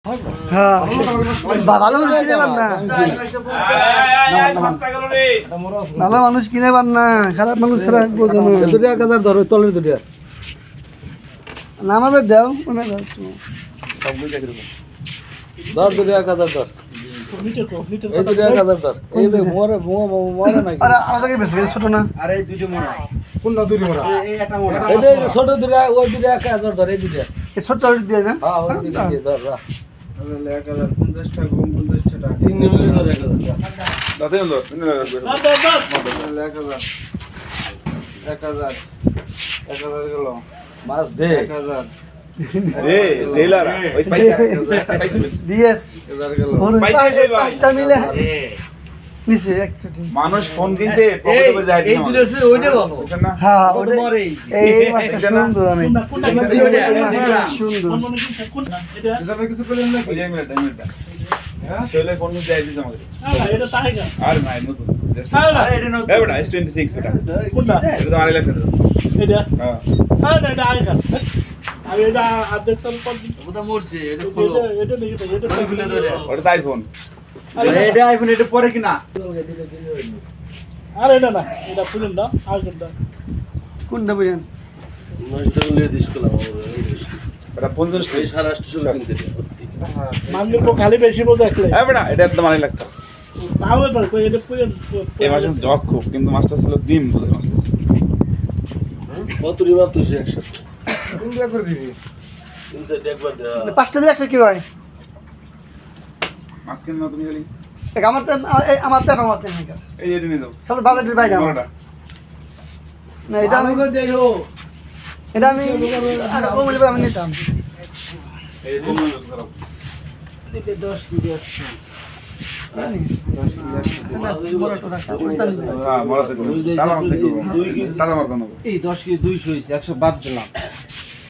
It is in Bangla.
হ্যাঁ ভালো মানুষ কিনে পার না, ভালো মানুষ কিনে পার না, খারাপ মানুষ ছাড়া বোঝো না। দুটো 1000 ধরো, তলের দুটো নামাবে দাও ধর, দুটো 1000 ধর, এই দুটো 1000 ধর। এই বে মোরে মোরে নাকি? আরে আলাদা বেশি ছোট না। আরে দুটো মোড়া, কোন না দুটো মোরা? এই একটা মোড়া, এই যে ছোট দুটো, ওই দুটো 1000 ধর, এই দুটো। এই ছোট দিয়ে না। হ্যাঁ, ওই দুটো দিয়ে ধর, রাখ। 1050 টাকা, 50 টাকা, তিন মিলে ধর 1000। দাদা হলো 1000, 1000 গেল, মাছ দে। 1000 রে লেলারা ওই পয়সা পয়সা দিয়ে 1000 গেল, পাঁচটা মিলে নিচে একচুটি। মানুষ ফোন কিনছে পকেটে করে যায় এই দুটো আছে, ওইটা ভালো। বুঝছেন না? হ্যাঁ কত ওটা- মরে? এই মাছটা সুন্দর অনেক সুন্দর। এভাবে কিছু পেলেন না? ওই যে মিনিটটা চলে ফোন নিয়ে যাই দিছে আমাকে আর নাই নতুন এটা নাও। এই বেটা S26 এটা এটা তো 2.5 লাখ টাকা হ্যাঁ ওটা মরছে, এটা খোলো। মানে খুলে ধরে। ওটা তো আইফোন এটা আইফোন, এটা পরে কিনা? কোনটা বুঝেন? এটা 50 খালি বেশি বোঝা দেখলে এই বেটা এটা একদম 2.5 লাখ টাকা এই মাসে জগ খুব, কিন্তু মাস্টার ছিল ডিম বোঝায় মাস্টার কোনটা করে দিবি? পাঁচটা দিয়ে একশো কি হয়? মাছ কিনে নাও তুমি খালি দেখ আমার তো আমার তো একটা মাছ নেই এখানকার। এই যে নিয়ে যাও সব বাজেটের বাইরে আমার। বড়টা না এটা আমি এটা আমি আর ও বলবে আমি নিতাম। এই যে নিয়ে যাও হ্যাঁ বড় থেকে তালা মাছ থেকে তালা মাছ নেবো এই 10 কেজি 200 হইছে, 100 বাদ দিলাম।